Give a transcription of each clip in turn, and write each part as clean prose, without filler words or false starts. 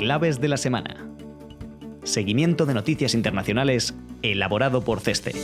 Claves de la semana. Seguimiento de noticias internacionales elaborado por CESCE.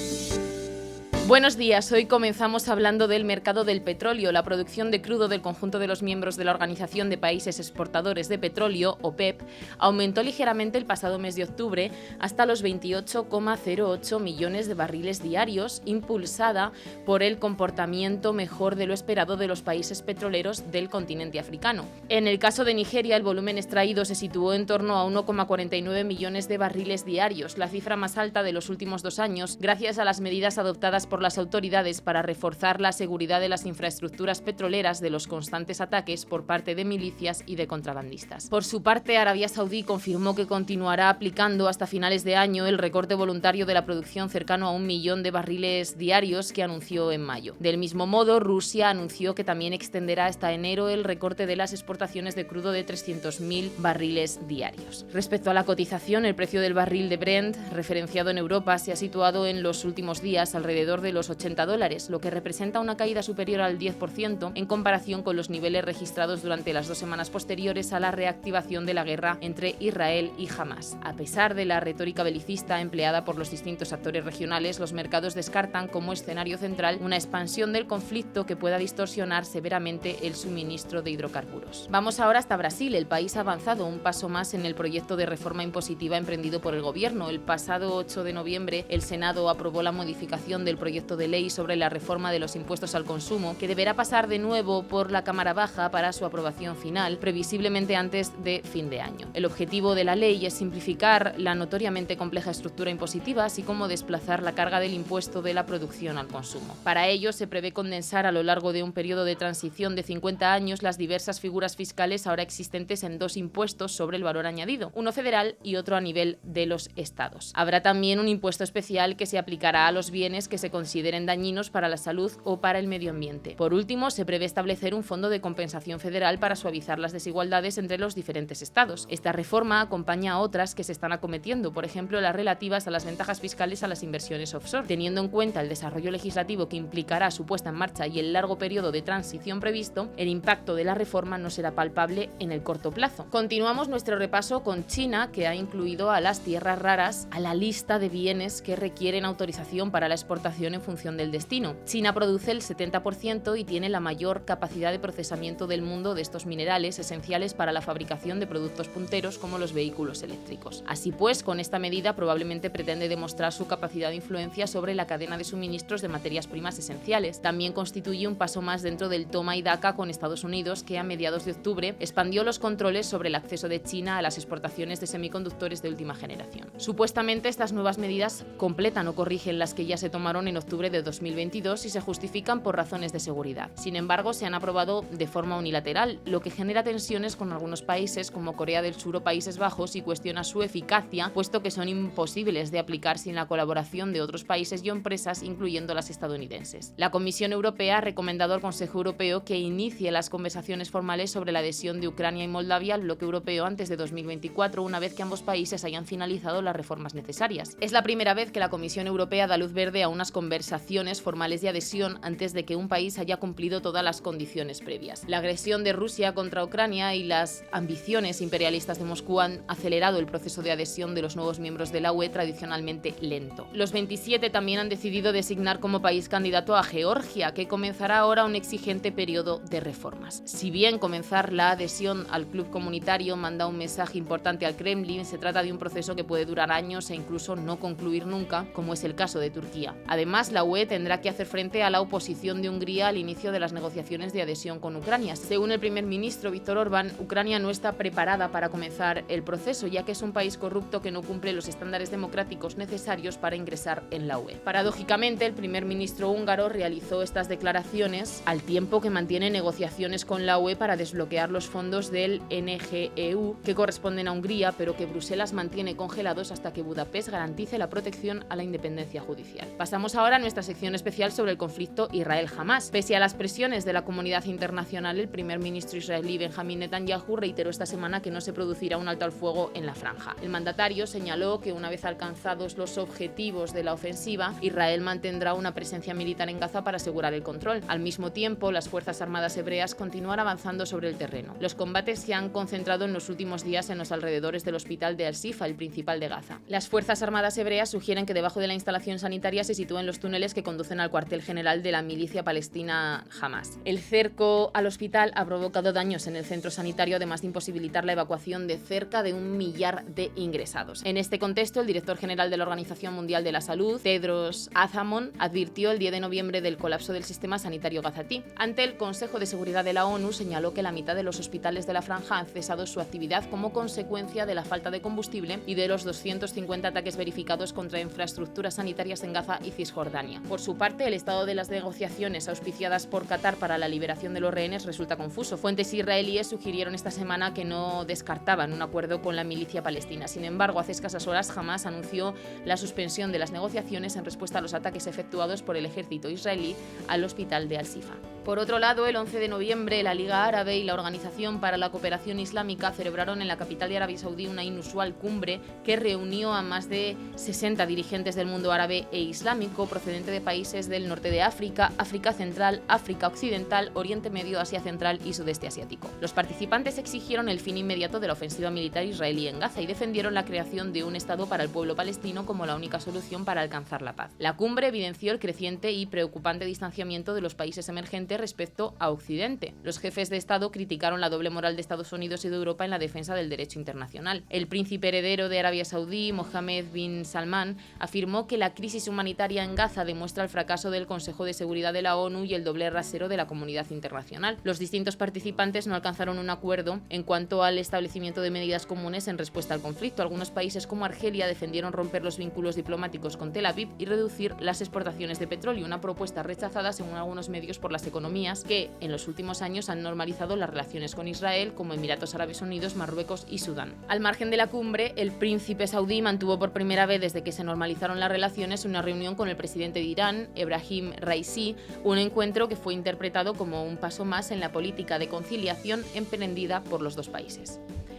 Buenos días, hoy comenzamos hablando del mercado del petróleo. La producción de crudo del conjunto de los miembros de la Organización de Países Exportadores de Petróleo, OPEP, aumentó ligeramente el pasado mes de octubre hasta los 28,08 millones de barriles diarios, impulsada por el comportamiento mejor de lo esperado de los países petroleros del continente africano. En el caso de Nigeria, el volumen extraído se situó en torno a 1,49 millones de barriles diarios, la cifra más alta de los últimos 2 años, gracias a las medidas adoptadas por las autoridades para reforzar la seguridad de las infraestructuras petroleras de los constantes ataques por parte de milicias y de contrabandistas. Por su parte, Arabia Saudí confirmó que continuará aplicando hasta finales de año el recorte voluntario de la producción cercano a 1 millón de barriles diarios que anunció en mayo. Del mismo modo, Rusia anunció que también extenderá hasta enero el recorte de las exportaciones de crudo de 300.000 barriles diarios. Respecto a la cotización, el precio del barril de Brent, referenciado en Europa, se ha situado en los últimos días alrededor de los $80, lo que representa una caída superior al 10% en comparación con los niveles registrados durante las 2 semanas posteriores a la reactivación de la guerra entre Israel y Hamás. A pesar de la retórica belicista empleada por los distintos actores regionales, los mercados descartan como escenario central una expansión del conflicto que pueda distorsionar severamente el suministro de hidrocarburos. Vamos ahora hasta Brasil. El país ha avanzado un paso más en el proyecto de reforma impositiva emprendido por el gobierno. El pasado 8 de noviembre, el Senado aprobó la modificación del proyecto de ley sobre la reforma de los impuestos al consumo, que deberá pasar de nuevo por la Cámara Baja para su aprobación final, previsiblemente antes de fin de año. El objetivo de la ley es simplificar la notoriamente compleja estructura impositiva, así como desplazar la carga del impuesto de la producción al consumo. Para ello, se prevé condensar a lo largo de un periodo de transición de 50 años las diversas figuras fiscales ahora existentes en 2 impuestos sobre el valor añadido, uno federal y otro a nivel de los estados. Habrá también un impuesto especial que se aplicará a los bienes que se consideren dañinos para la salud o para el medio ambiente. Por último, se prevé establecer un fondo de compensación federal para suavizar las desigualdades entre los diferentes estados. Esta reforma acompaña a otras que se están acometiendo, por ejemplo, las relativas a las ventajas fiscales a las inversiones offshore. Teniendo en cuenta el desarrollo legislativo que implicará su puesta en marcha y el largo periodo de transición previsto, el impacto de la reforma no será palpable en el corto plazo. Continuamos nuestro repaso con China, que ha incluido a las tierras raras a la lista de bienes que requieren autorización para la exportación en función del destino. China produce el 70% y tiene la mayor capacidad de procesamiento del mundo de estos minerales esenciales para la fabricación de productos punteros como los vehículos eléctricos. Así pues, con esta medida probablemente pretende demostrar su capacidad de influencia sobre la cadena de suministros de materias primas esenciales. También constituye un paso más dentro del toma y daca con Estados Unidos, que a mediados de octubre expandió los controles sobre el acceso de China a las exportaciones de semiconductores de última generación. Supuestamente, estas nuevas medidas completan o corrigen las que ya se tomaron en octubre de 2022 y se justifican por razones de seguridad. Sin embargo, se han aprobado de forma unilateral, lo que genera tensiones con algunos países como Corea del Sur o Países Bajos y cuestiona su eficacia, puesto que son imposibles de aplicar sin la colaboración de otros países y empresas, incluyendo las estadounidenses. La Comisión Europea ha recomendado al Consejo Europeo que inicie las conversaciones formales sobre la adhesión de Ucrania y Moldavia al bloque europeo antes de 2024, una vez que ambos países hayan finalizado las reformas necesarias. Es la primera vez que la Comisión Europea da luz verde a unas conversaciones formales de adhesión antes de que un país haya cumplido todas las condiciones previas. La agresión de Rusia contra Ucrania y las ambiciones imperialistas de Moscú han acelerado el proceso de adhesión de los nuevos miembros de la UE, tradicionalmente lento. Los 27 también han decidido designar como país candidato a Georgia, que comenzará ahora un exigente periodo de reformas. Si bien comenzar la adhesión al club comunitario manda un mensaje importante al Kremlin, se trata de un proceso que puede durar años e incluso no concluir nunca, como es el caso de Turquía. Además, la UE tendrá que hacer frente a la oposición de Hungría al inicio de las negociaciones de adhesión con Ucrania. Según el primer ministro Viktor Orbán, Ucrania no está preparada para comenzar el proceso, ya que es un país corrupto que no cumple los estándares democráticos necesarios para ingresar en la UE. Paradójicamente, el primer ministro húngaro realizó estas declaraciones al tiempo que mantiene negociaciones con la UE para desbloquear los fondos del NGEU que corresponden a Hungría, pero que Bruselas mantiene congelados hasta que Budapest garantice la protección a la independencia judicial. Pasamos ahora ahora nuestra sección especial sobre el conflicto Israel-Hamás. Pese a las presiones de la comunidad internacional, el primer ministro israelí Benjamín Netanyahu reiteró esta semana que no se producirá un alto al fuego en la franja. El mandatario señaló que una vez alcanzados los objetivos de la ofensiva, Israel mantendrá una presencia militar en Gaza para asegurar el control. Al mismo tiempo, las Fuerzas Armadas hebreas continúan avanzando sobre el terreno. Los combates se han concentrado en los últimos días en los alrededores del hospital de Al-Sifa, el principal de Gaza. Las Fuerzas Armadas hebreas sugieren que debajo de la instalación sanitaria se sitúen los túneles que conducen al cuartel general de la milicia palestina Hamás. El cerco al hospital ha provocado daños en el centro sanitario, además de imposibilitar la evacuación de cerca de 1 millar de ingresados. En este contexto, el director general de la Organización Mundial de la Salud, Tedros Adhanom, advirtió el 10 de noviembre del colapso del sistema sanitario gazatí. Ante el Consejo de Seguridad de la ONU, señaló que la mitad de los hospitales de la franja han cesado su actividad como consecuencia de la falta de combustible y de los 250 ataques verificados contra infraestructuras sanitarias en Gaza y Cisjordania. Por su parte, el estado de las negociaciones auspiciadas por Qatar para la liberación de los rehenes resulta confuso. Fuentes israelíes sugirieron esta semana que no descartaban un acuerdo con la milicia palestina. Sin embargo, hace escasas horas Hamás anunció la suspensión de las negociaciones en respuesta a los ataques efectuados por el ejército israelí al hospital de Al-Sifa. Por otro lado, el 11 de noviembre, la Liga Árabe y la Organización para la Cooperación Islámica celebraron en la capital de Arabia Saudí una inusual cumbre que reunió a más de 60 dirigentes del mundo árabe e islámico procedente de países del norte de África, África Central, África Occidental, Oriente Medio, Asia Central y Sudeste Asiático. Los participantes exigieron el fin inmediato de la ofensiva militar israelí en Gaza y defendieron la creación de un Estado para el pueblo palestino como la única solución para alcanzar la paz. La cumbre evidenció el creciente y preocupante distanciamiento de los países emergentes respecto a Occidente. Los jefes de Estado criticaron la doble moral de Estados Unidos y de Europa en la defensa del derecho internacional. El príncipe heredero de Arabia Saudí, Mohammed bin Salman, afirmó que la crisis humanitaria en Gaza demuestra el fracaso del Consejo de Seguridad de la ONU y el doble rasero de la comunidad internacional. Los distintos participantes no alcanzaron un acuerdo en cuanto al establecimiento de medidas comunes en respuesta al conflicto. Algunos países como Argelia defendieron romper los vínculos diplomáticos con Tel Aviv y reducir las exportaciones de petróleo, una propuesta rechazada según algunos medios por las economías que en los últimos años han normalizado las relaciones con Israel, como Emiratos Árabes Unidos, Marruecos y Sudán. Al margen de la cumbre, el príncipe saudí mantuvo por primera vez desde que se normalizaron las relaciones una reunión con el presidente de Irán, Ebrahim Raisi, un encuentro que fue interpretado como un paso más en la política de conciliación emprendida por los dos países.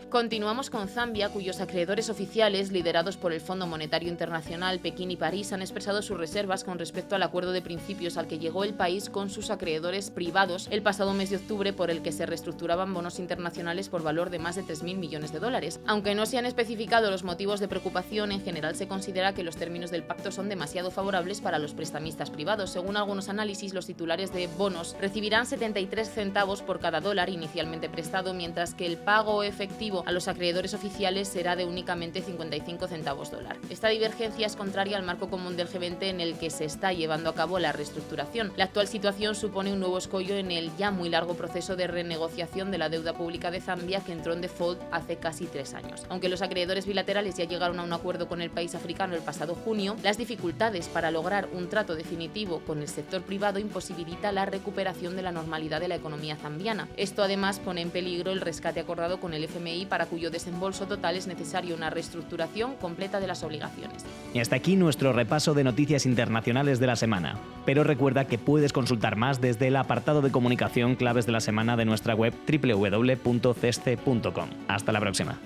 Continuamos con Zambia, cuyos acreedores oficiales, liderados por el Fondo Monetario Internacional, Pekín y París, han expresado sus reservas con respecto al acuerdo de principios al que llegó el país con sus acreedores privados el pasado mes de octubre, por el que se reestructuraban bonos internacionales por valor de más de 3.000 millones de dólares. Aunque no se han especificado los motivos de preocupación, en general se considera que los términos del pacto son demasiado favorables para los prestamistas privados. Según algunos análisis, los titulares de bonos recibirán 73 centavos por cada dólar inicialmente prestado, mientras que el pago efectivo a los acreedores oficiales será de únicamente 55 centavos dólar. Esta divergencia es contraria al marco común del G20 en el que se está llevando a cabo la reestructuración. La actual situación supone un nuevo escollo en el ya muy largo proceso de renegociación de la deuda pública de Zambia, que entró en default hace casi 3 años. Aunque los acreedores bilaterales ya llegaron a un acuerdo con el país africano el pasado junio, las dificultades para lograr un trato definitivo con el sector privado imposibilita la recuperación de la normalidad de la economía zambiana. Esto además pone en peligro el rescate acordado con el FMI, para cuyo desembolso total es necesaria una reestructuración completa de las obligaciones. Y hasta aquí nuestro repaso de noticias internacionales de la semana. Pero recuerda que puedes consultar más desde el apartado de comunicación claves de la semana de nuestra web www.ceste.com. Hasta la próxima.